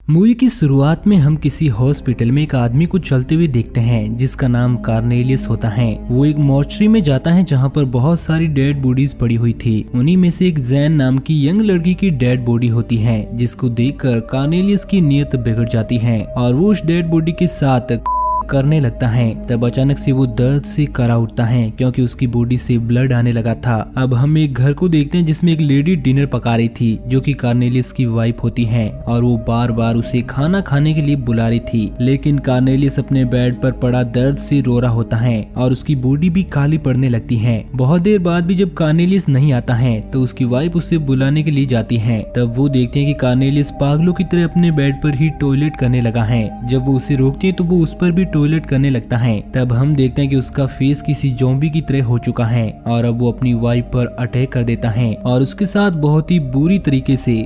Movie की शुरुआत में हम किसी हॉस्पिटल में एक आदमी को चलते हुए देखते हैं जिसका नाम कार्नेलियस होता है। वो एक मॉर्चरी में जाता है जहाँ पर बहुत सारी डेड बॉडीज पड़ी हुई थी। उन्हीं में से एक जैन नाम की यंग लड़की की डेड बॉडी होती है जिसको देखकर कार्नेलियस की नीयत बिगड़ जाती है और वो उस डेड बॉडी के साथ करने लगता है। तब अचानक से वो दर्द से करा उठता है क्योंकि उसकी बॉडी से ब्लड आने लगा था। अब हम एक घर को देखते हैं जिसमें एक लेडी डिनर पका रही थी जो कि कार्नेलियस की वाइफ होती है और वो बार बार उसे खाना खाने के लिए बुला रही थी, लेकिन कार्नेलियस अपने बेड पर पड़ा दर्द से रो रहा होता है और उसकी बॉडी भी काली पड़ने लगती है। बहुत देर बाद भी जब कार्नेलियस नहीं आता है तो उसकी वाइफ उसे बुलाने के लिए जाती है। तब वो देखते हैं कि कार्नेलियस पागलों की तरह अपने बेड पर ही टॉयलेट करने लगा है। जब वो उसे रोकती है तो वो उस पर भी टॉयलेट करने लगता है। तब हम देखते हैं कि उसका फेस किसी ज़ॉम्बी की तरह हो चुका है और अब वो अपनी वाइफ पर अटैक कर देता है और उसके साथ बहुत ही बुरी तरीके से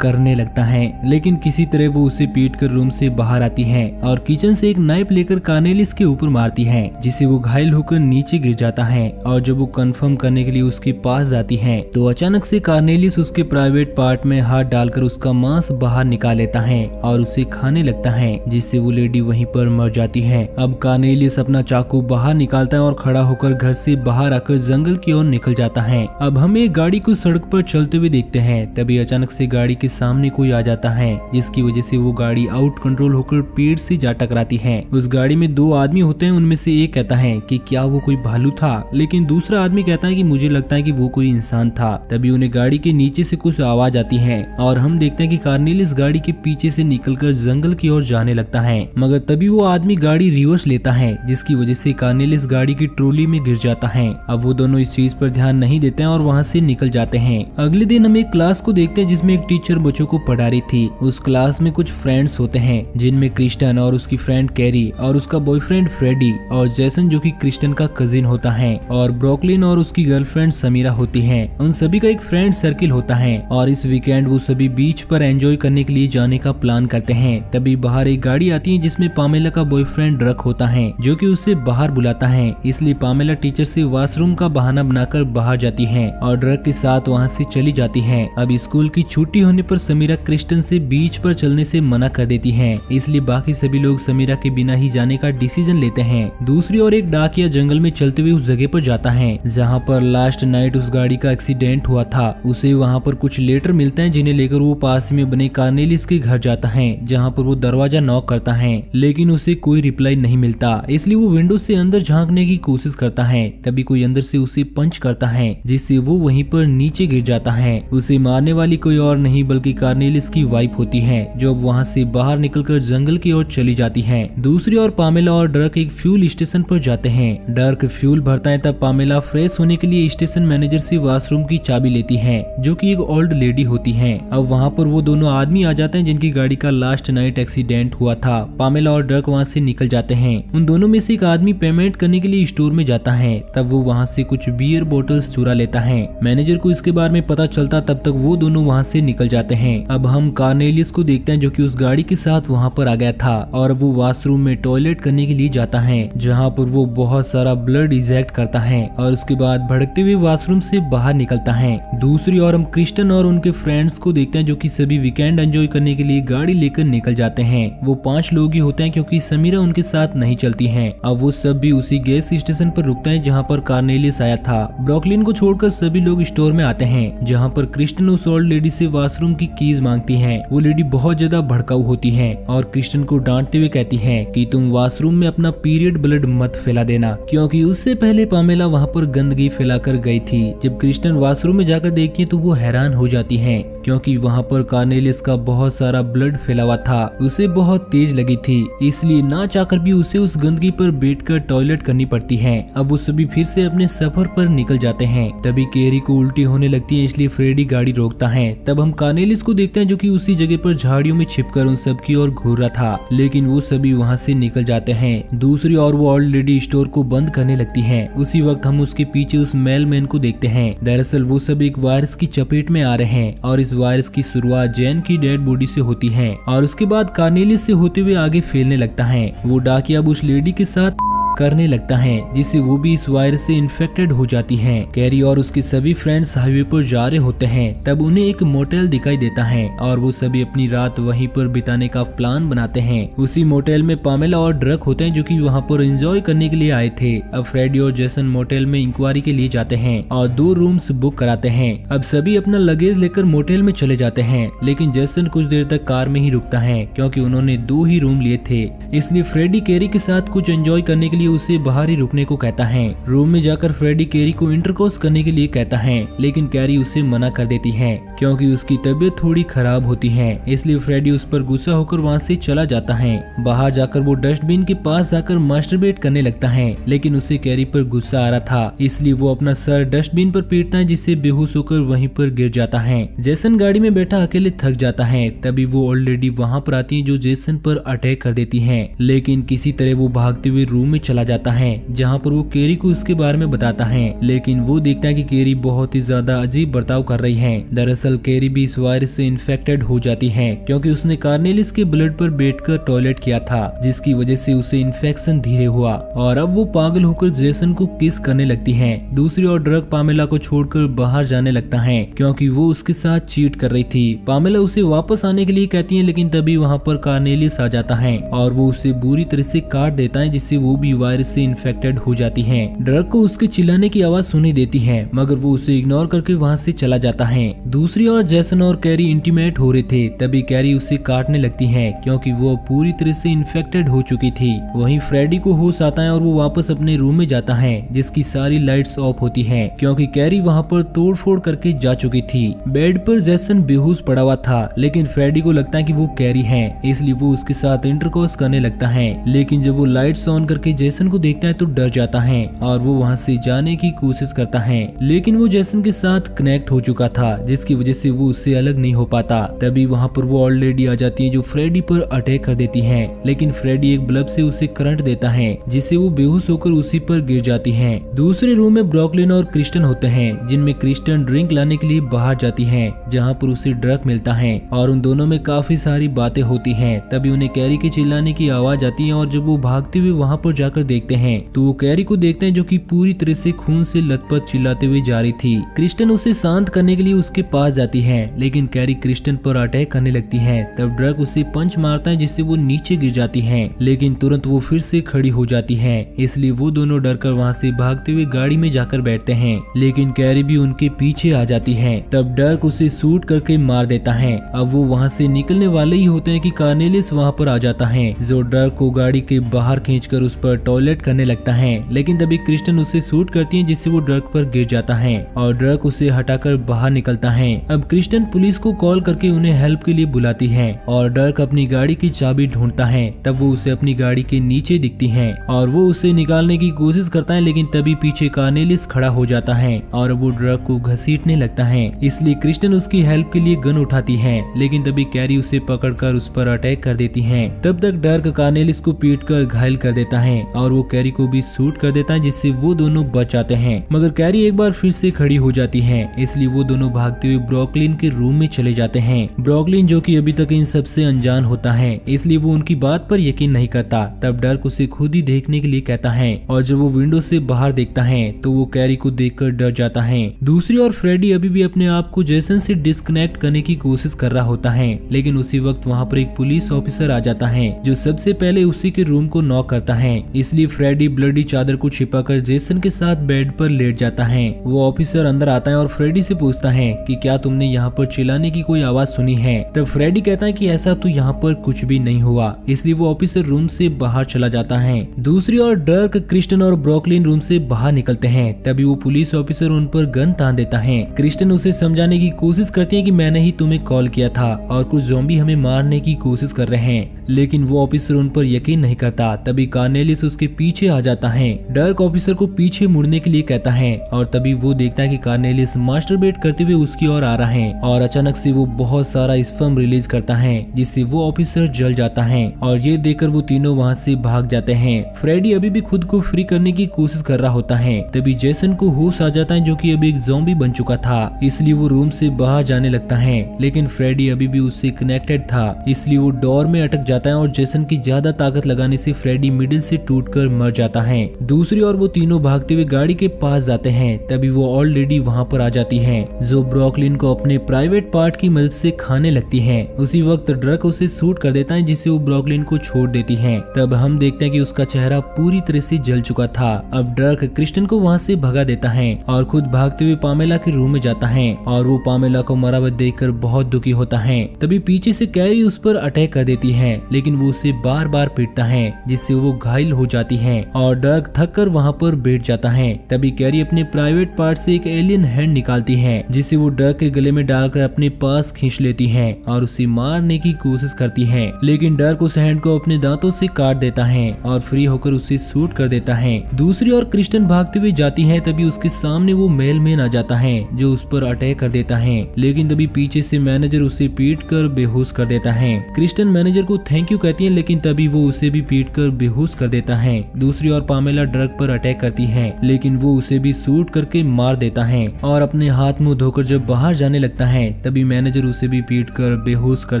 करने लगता है। लेकिन किसी तरह वो उसे पीट कर रूम से बाहर आती है और किचन से एक नाइफ लेकर कार्नेलियस के ऊपर मारती है जिससे वो घायल होकर नीचे गिर जाता है। और जब वो कंफर्म करने के लिए उसके पास जाती है तो अचानक से कार्नेलियस उसके प्राइवेट पार्ट में हाथ डालकर उसका मांस बाहर निकाल लेता है और उसे खाने लगता है जिससे वो लेडी वहीं पर मर जाती है। अब कार्नेलियस अपना चाकू बाहर निकालता है और खड़ा होकर घर से बाहर आकर जंगल की ओर निकल जाता है। अब हम एक गाड़ी को सड़क पर चलते हुए देखते हैं। तभी अचानक से गाड़ी के सामने कोई आ जाता है जिसकी वजह से वो गाड़ी आउट कंट्रोल होकर पेड़ से जा टकराती है। उस गाड़ी में दो आदमी होते हैं, उनमें से एक कहता है कि क्या वो कोई भालू था, लेकिन दूसरा आदमी कहता है कि मुझे लगता है कि वो कोई इंसान था। तभी उन्हें गाड़ी के नीचे से कुछ आवाज आती है और हम देखते हैं कि कार्नेलियस गाड़ी के पीछे से निकलकर जंगल की ओर जाने लगता है, मगर तभी वो आदमी गाड़ी रिवर्स लेता है जिसकी वजह से कार्नेलियस गाड़ी की ट्रॉली में गिर जाता है। अब वो दोनों इस चीज पर ध्यान नहीं देते हैं और वहाँ से निकल जाते हैं। अगले दिन हम एक क्लास को देखते हैं जिसमें एक टीचर बच्चों को पढ़ा रही थी। उस क्लास में कुछ फ्रेंड्स होते हैं जिनमें क्रिस्टन और उसकी फ्रेंड कैरी और उसका बॉयफ्रेंड फ्रेडी और जैसन जो कि क्रिस्टन का कजिन होता है और ब्रोकलिन और उसकी गर्लफ्रेंड समीरा होती है। उन सभी का एक फ्रेंड सर्किल होता है और इस वीकेंड वो सभी बीच पर एंजॉय करने के लिए जाने का प्लान करते हैं। तभी बाहर एक गाड़ी आती है जिसमें पामेला का बॉयफ्रेंड ड्रक होता है जो कि उसे बाहर बुलाता है, इसलिए पामेला टीचर से वॉशरूम का बहाना बनाकर बाहर जाती है और ड्रक के साथ वहाँ से चली जाती है। अब स्कूल की छुट्टी होने पर समीरा क्रिस्टन से बीच पर चलने से मना कर देती है, इसलिए बाकी सभी लोग समीरा के बिना ही जाने का डिसीजन लेते हैं। दूसरी ओर एक डाकिया जंगल में चलते हुए उस जगह पर जाता है जहां पर लास्ट नाइट उस गाड़ी का एक्सीडेंट हुआ था। उसे वहां पर कुछ लेटर मिलते हैं जिन्हें लेकर वो पास में बने कार्नेलियस के घर जाता है जहां पर वो दरवाजा नॉक करता है, लेकिन उसे कोई रिप्लाई नहीं मिलता, इसलिए वो विंडो से अंदर झांकने की कोशिश करता है। तभी कोई अंदर से उसे पंच करता है जिससे वो वहीं पर नीचे गिर जाता है। उसे मारने वाली कोई और नहीं बल्कि कार्नेलियस की वाइफ होती है जो अब वहाँ से बाहर निकलकर जंगल की ओर चली जाती है। दूसरी ओर पामेला और डर्क एक फ्यूल स्टेशन पर जाते हैं। डर्क फ्यूल भरता है तब पामेला फ्रेश होने के लिए स्टेशन मैनेजर से वॉशरूम की चाबी लेती है जो कि एक ओल्ड लेडी होती है। अब वहाँ पर वो दोनों आदमी आ जाते हैं जिनकी गाड़ी का लास्ट नाइट एक्सीडेंट हुआ था। पामेला और डर्क वहाँ से निकल जाते हैं। उन दोनों में से एक आदमी पेमेंट करने के लिए स्टोर में जाता है, तब वो वहाँ से कुछ बियर बोतल्स चुरा लेता है। मैनेजर को इसके बारे में पता चलता तब तक वो दोनों वहाँ से निकल जाते हैं। अब हम कार्नेलियस को देखते हैं जो कि उस गाड़ी के साथ वहाँ पर आ गया था और वो वॉशरूम में टॉयलेट करने के लिए जाता है जहाँ पर वो बहुत सारा ब्लड इजेक्ट करता है और उसके बाद भड़कते हुए वॉशरूम से बाहर निकलता है। दूसरी ओर हम क्रिस्टन और उनके फ्रेंड्स को देखते हैं जो कि सभी वीकेंड एंजॉय करने के लिए गाड़ी लेकर निकल जाते हैं। वो 5 लोग ही होते हैं क्योंकि समीरा उनके साथ नहीं चलती है। अब वो सब भी उसी गैस स्टेशन पर रुकते हैं जहाँ पर कार्नेलियस आया था। ब्रोकलिन को छोड़कर सभी लोग स्टोर में आते हैं जहाँ पर क्रिस्टन उस ओल्ड लेडी से वॉशरूम की कीज मांगती है। वो लेडी बहुत ज्यादा भड़काऊ होती है और क्रिस्टन को डांटते हुए कहती है कि तुम वॉशरूम में अपना पीरियड ब्लड मत फैला देना, क्योंकि उससे पहले पामेला वहाँ पर गंदगी फैलाकर गई थी। जब क्रिस्टन वॉशरूम में जाकर देखती है तो वो हैरान हो जाती है क्योंकि वहाँ पर कार्नेलियस का बहुत सारा ब्लड फैला हुआ था। उसे बहुत तेज लगी थी, इसलिए ना चाहकर भी उसे उस गंदगी पर बैठकर टॉयलेट करनी पड़ती है। अब वो सभी फिर से अपने सफर पर निकल जाते हैं। तभी कैरी को उल्टी होने लगती है, इसलिए फ्रेडी गाड़ी रोकता है। तब हम कार्नेलियस को देखते हैं जो कि उसी जगह पर झाड़ियों में छिपकर उन सब की ओर घूर रहा था, लेकिन वो सभी वहाँ से निकल जाते हैं। दूसरी ओर वो ओल्ड लेडी स्टोर को बंद करने लगती है। उसी वक्त हम उसके पीछे उस मेल मैन को देखते हैं। दरअसल वो सब एक वायरस की चपेट में आ रहे हैं और इस वायरस की शुरुआत जैन की डेड बॉडी से होती है और उसके बाद कार्नेलियस से होते हुए आगे फैलने लगता है। वो डाकिया अब उस लेडी के साथ करने लगता है, जिससे वो भी इस वायरस से इन्फेक्टेड हो जाती है। कैरी और उसके सभी फ्रेंड्स हाईवे पर जा रहे होते हैं, तब उन्हें एक मोटेल दिखाई देता है और वो सभी अपनी रात वहीं पर बिताने का प्लान बनाते हैं। उसी मोटेल में पामेला और ड्रक होते हैं जो कि वहाँ पर एंजॉय करने के लिए आए थे। अब फ्रेडी और जेसन मोटेल में इंक्वायरी के लिए जाते हैं और 2 रूम्स बुक कराते हैं। अब सभी अपना लगेज लेकर मोटेल में चले जाते हैं, लेकिन जेसन कुछ देर तक कार में ही रुकता है क्योंकि उन्होंने 2 ही रूम लिए थे। इसलिए फ्रेडी कैरी के साथ कुछ एंजॉय करने के लिए उसे बाहर ही रुकने को कहता है। रूम में जाकर फ्रेडी कैरी को इंटरकोर्स करने के लिए कहता है, लेकिन कैरी उसे मना कर देती है क्योंकि उसकी तबीयत थोड़ी खराब होती है। इसलिए फ्रेडी उस पर गुस्सा होकर वहाँ से चला जाता है। बाहर जाकर वो डस्टबिन के पास जाकर मास्टरबेट करने लगता है, लेकिन उसे कैरी पर गुस्सा आ रहा था, इसलिए वो अपना सर डस्टबिन पर पीटता है, जिससे बेहोश होकर वहीं पर गिर जाता है। जेसन गाड़ी में बैठा अकेले थक जाता है। तभी वो ओल्ड लेडी वहाँ पर आती है जो जेसन पर अटैक कर देती है, लेकिन किसी तरह वो भागते हुए रूम में चला जाता है जहाँ पर वो कैरी को उसके बारे में बताता है। लेकिन वो देखता है कि कैरी बहुत ही ज्यादा अजीब बर्ताव कर रही है। दरअसल कैरी भी इस वायरस से इन्फेक्टेड हो जाती है क्योंकि उसने कार्नेलिस के ब्लड पर बैठकर टॉयलेट किया था, जिसकी वजह से उसे इन्फेक्शन धीरे हुआ और अब वो पागल होकर जेसन को किस करने लगती है। दूसरी ओर ड्रग पामेला को छोड़कर बाहर जाने लगता है क्योंकि वो उसके साथ चीट कर रही थी। पामेला उसे वापस आने के लिए कहती है, लेकिन तभी वहाँ पर कार्नेलिस आ जाता है और वो उसे बुरी तरह से काट देता है, जिससे वो भी वायरस से इन्फेक्टेड हो जाती है। ड्रग को उसके चिल्लाने की आवाज सुनी देती है, मगर वो उसे इग्नोर करके वहाँ से चला जाता है। दूसरी ओर जेसन और कैरी इंटीमेट हो रहे थे, तभी कैरी उसे काटने लगती है क्योंकि वो पूरी तरह से इन्फेक्टेड हो चुकी थी। वहीं फ्रेडी को होश आता है और वो वापस अपने रूम में जाता है, जिसकी सारी लाइट्स ऑफ होती हैं क्योंकि कैरी वहाँ पर तोड़फोड़ करके जा चुकी थी। बेड पर जेसन बेहोश पड़ा हुआ था, लेकिन फ्रेडी को लगता है कि वो कैरी है, इसलिए वो उसके साथ इंटरकोर्स करने लगता है। लेकिन जब वो लाइट्स ऑन करके जेसन को देखता है तो डर जाता है और वो वहाँ से जाने की कोशिश करता है, लेकिन वो जेसन के साथ कनेक्ट हो चुका था, जिसकी वजह से वो उससे अलग नहीं हो पाता। तभी वहाँ पर वो ओल्ड लेडी आ जाती है जो फ्रेडी पर अटैक कर देती है, लेकिन फ्रेडी एक बल्ब से उसे करंट देता है, जिससे वो बेहोश होकर उसी पर गिर जाती है। दूसरे रूम में ब्रॉकलिन और क्रिस्टन होते हैं, जिनमें क्रिस्टन ड्रिंक लाने के लिए बाहर जाती है, जहाँ पर उसे ड्रग मिलता है और उन दोनों में काफी सारी बातें होती हैं। तभी उन्हें कैरी के चिल्लाने की आवाज आती है और जब वो भागते हुए वहाँ पर जाकर देखते हैं तो वो कैरी को देखते हैं जो कि पूरी तरह से खून से लथपथ चिल्लाते हुए जा रही थी। क्रिस्टन उसे शांत करने के लिए उसके पास जाती है, लेकिन कैरी क्रिस्टन पर अटैक करने लगती है। तब ड्रग उसे पंच मारता है, जिससे वो नीचे गिर जाती है, लेकिन तुरंत वो फिर से खड़ी हो जाती है। इसलिए वो दोनों डरकर वहाँ से भागते हुए गाड़ी में जाकर बैठते हैं, लेकिन कैरी भी उनके पीछे आ जाती है। तब डर्क उसे शूट करके मार देता है। अब वो वहाँ से निकलने वाले ही होते हैं कि कार्नेलिस वहाँ पर आ जाता है, जो डर्क को गाड़ी के बाहर खींचकर उस पर टॉयलेट करने लगता है। लेकिन तभी क्रिस्टन उसे शूट करती है, जिससे वो डर्क पर गिर जाता है और डर्क उसे हटाकर बाहर निकलता है। अब क्रिस्टन पुलिस को कॉल करके उन्हें हेल्प के लिए बुलाती है और डर्क अपनी गाड़ी की चाबी ढूंढता है। तब वो उसे अपनी गाड़ी के नीचे दिखती है और वो उसे निकालने की कोशिश करता है, लेकिन तभी पीछे कार्नेलिस खड़ा हो जाता है और वो डर्क को घसीटने लगता है। इसलिए क्रिस्टन उसकी हेल्प के लिए गन उठाती है, लेकिन तभी कैरी उसे पकड़कर उस पर अटैक कर देती है। तब तक डर्क कार्नेलिस को पीटकर घायल कर देता है और वो कैरी को भी शूट कर देता है, जिससे वो दोनों बच जाते हैं। मगर कैरी एक बार फिर से खड़ी हो जाती है, इसलिए वो दोनों भागते हुए ब्रॉकलिन के रूम में चले जाते हैं। ब्रॉकलिन जो कि अभी तक इन सबसे अनजान होता है, इसलिए वो उनकी बात पर यकीन नहीं करता। तब डर्क उसे खुद ही देखने के लिए कहता है और जब वो विंडो से बाहर देखता है तो वो कैरी को देखकर डर जाता है। दूसरी ओर फ्रेडी अभी भी अपने आप को जेसन से डिस्कनेक्ट करने की कोशिश कर रहा होता है, लेकिन उसी वक्त वहाँ पर एक पुलिस ऑफिसर आ जाता है जो सबसे पहले उसी के रूम को नॉक करता है। इसलिए फ्रेडी ब्लडी चादर को छिपाकर जेसन के साथ बेड पर लेट जाता है। वो ऑफिसर अंदर आता है और फ्रेडी से पूछता है कि क्या तुमने यहाँ पर चिल्लाने की कोई आवाज सुनी है। तब फ्रेडी कहता है कि ऐसा तो यहाँ पर कुछ भी नहीं हुआ, इसलिए वो ऑफिसर रूम से बाहर चला जाता है। दूसरी ओर डर्क, क्रिस्टन और ब्रॉकलिन रूम से बाहर निकलते हैं। तभी वो पुलिस ऑफिसर उन पर गन तान देता है। क्रिस्टन उसे समझाने की कोशिश करती है कि मैंने ही तुम्हें कॉल किया था और कुछ ज़ॉम्बी हमें मारने की कोशिश कर रहे हैं, लेकिन वो ऑफिसर उन पर यकीन नहीं करता। तभी कार्नेलिस उसके पीछे आ जाता है। डर्क ऑफिसर को पीछे मुड़ने के लिए कहता है और तभी वो देखता है कि कार्नेलिस मास्टरबेट करते हुए उसकी ओर आ रहा है और अचानक से वो बहुत सारा स्पर्म रिलीज करता है, जिससे वो ऑफिसर जल जाता है और ये देखकर वो तीनों वहाँ से भाग जाते हैं। फ्रेडी अभी भी खुद को फ्री करने की कोशिश कर रहा होता है। तभी जेसन को होश आ जाता है, जो कि अभी एक ज़ॉम्बी बन चुका था, इसलिए वो रूम से बाहर जाने लगता है, लेकिन फ्रेडी अभी भी उससे कनेक्टेड था, इसलिए वो डोर में अटक जाता है और जेसन की ज्यादा ताकत लगाने से फ्रेडी मिडिल से टूट फूटकर मर जाता है। दूसरी ओर वो तीनों भागते हुए गाड़ी के पास जाते हैं, तभी वो ऑलरेडी वहाँ पर आ जाती है, जो ब्रॉकलिन को अपने प्राइवेट पार्ट की मदद से खाने लगती है। उसी वक्त ड्रक उसे शूट कर देता है, जिससे वो ब्रॉकलिन को छोड़ देती है। तब हम देखते हैं कि उसका चेहरा पूरी तरह से जल चुका था। अब ड्रक क्रिस्टन को वहाँ से भगा देता है और खुद भागते हुए पामेला के रूम में जाता है और वो पामेला को मरा हुआ देखकर बहुत दुखी होता है। तभी पीछे से कैरी उस पर अटैक कर देती है, लेकिन वो उसे बार बार पीटता है, जिससे वो घायल हो जाती है और ड्रक थक कर वहाँ पर बैठ जाता है। तभी कैरी अपने प्राइवेट पार्ट से एक एलियन हैंड निकालती है, जिसे वो ड्रक के गले में डालकर अपने पास खींच लेती है और उसे मारने की कोशिश करती है, लेकिन ड्रक उस हैंड को अपने दांतों से काट देता है और फ्री होकर उसे शूट कर देता है। दूसरी ओर क्रिस्टन भागते हुए जाती है, तभी उसके सामने वो मेलमैन आ जाता है जो उस पर अटैक कर देता है, लेकिन तभी पीछे से मैनेजर उसे पीट कर बेहोश कर देता है। क्रिस्टन मैनेजर को थैंक यू कहती है, लेकिन तभी वो उसे भी पीट कर बेहोश कर देता है। दूसरी ओर पामेला ड्रग पर अटैक करती है, लेकिन वो उसे भी शूट करके मार देता है और अपने हाथ मुंह धोकर जब बाहर जाने लगता है, तभी मैनेजर उसे भी पीट कर बेहोश कर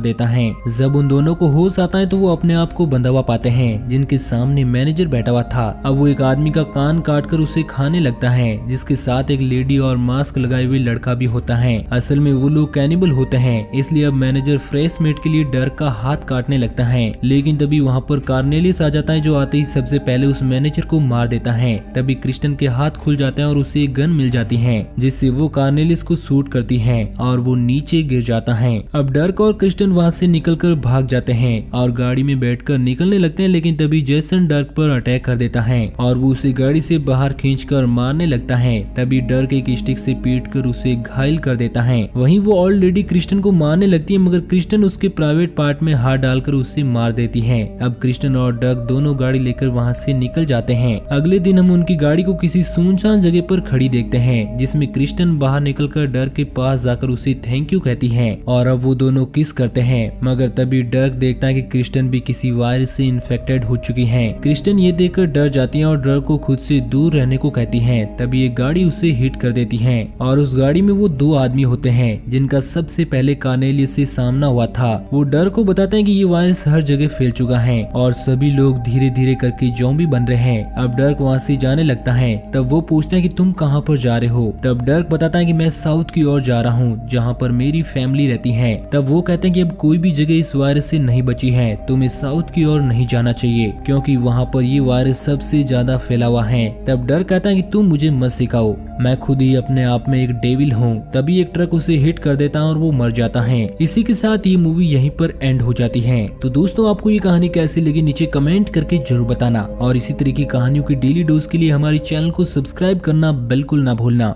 देता है। जब उन दोनों को होश आता है तो वो अपने आप को बंधा हुआ पाते हैं, जिनके सामने मैनेजर बैठा हुआ था। अब वो एक आदमी का कान काट कर उसे खाने लगता है, जिसके साथ एक लेडी और मास्क लगाए हुए लड़का भी होता है। असल में वो लोग कैनिबल होते हैं, इसलिए अब मैनेजर फ्रेश मीट के लिए डर्क का हाथ काटने लगता है, लेकिन तभी वहाँ पर कार्नेलियस आ जाता है, जो आते ही सबसे पहले उस मैनेजर को मार देता है। तभी क्रिस्टन के हाथ खुल जाते हैं और उसे एक गन मिल जाती है, जिससे वो कार्नेलियस को शूट करती है और वो नीचे गिर जाता है। अब डर्क और क्रिस्टन वहाँ से निकलकर भाग जाते हैं और गाड़ी में बैठकर निकलने लगते हैं, लेकिन तभी जेसन डर्क पर अटैक कर देता है और वो उसे गाड़ी से बाहर खींचकर मारने लगता है। तभी डर्क एक स्टिक से पीटकर उसे घायल कर देता है। वहीं वो ऑलरेडी क्रिस्टन को मारने लगती है, मगर क्रिस्टन उसके प्राइवेट पार्ट में हाथ डालकर उसे मार देती है। अब क्रिस्टन और डर्क दोनों गाड़ी लेकर वहाँ से निकल जाते हैं। अगले दिन हम उनकी गाड़ी को किसी सुनसान जगह पर खड़ी देखते हैं, जिसमें क्रिस्टन बाहर निकलकर डर्क के पास जाकर उसे थैंक यू कहती है और अब वो दोनों किस करते हैं। मगर तभी डर्क देखता है कि क्रिस्टन भी किसी वायरस से इन्फेक्टेड हो चुकी है। क्रिस्टन ये देखकर डर जाती है और डर्क को खुद से दूर रहने को कहती है। तभी एक गाड़ी उसे हिट कर देती है और उस गाड़ी में वो दो आदमी होते हैं, जिनका सबसे पहले कार्नेलियस से सामना हुआ था। वो डर्क को बताते हैं कि ये वायरस हर जगह फैल चुका है और सभी लोग धीरे धीरे करके ज़ॉम्बी बन रहे हैं। अब डर्क वहाँ से जाने लगता है। तब वो पूछते हैं कि तुम कहाँ पर जा रहे हो। तब डर्क बताता है कि मैं साउथ की ओर जा रहा हूँ, जहाँ पर मेरी फैमिली रहती है। तब वो कहते हैं कि अब कोई भी जगह इस वायरस से नहीं बची है, तुम्हें साउथ की ओर नहीं जाना चाहिए, क्योंकि वहाँ पर ये वायरस सबसे ज्यादा फैला हुआ है। तब डर्क कहता है कि तुम मुझे मत सिखाओ, मैं खुद ही अपने आप में एक डेविल हूँ। तभी एक ट्रक उसे हिट कर देता है और वो मर जाता है। इसी के साथ ये मूवी यहीं पर एंड हो जाती है। तो दोस्तों, आपको ये कहानी कैसी लगी नीचे कमेंट करके जरूर बताना और इसी तरह की कहानियों की डेली डोज के लिए हमारे चैनल को सब्सक्राइब करना बिल्कुल ना भूलना।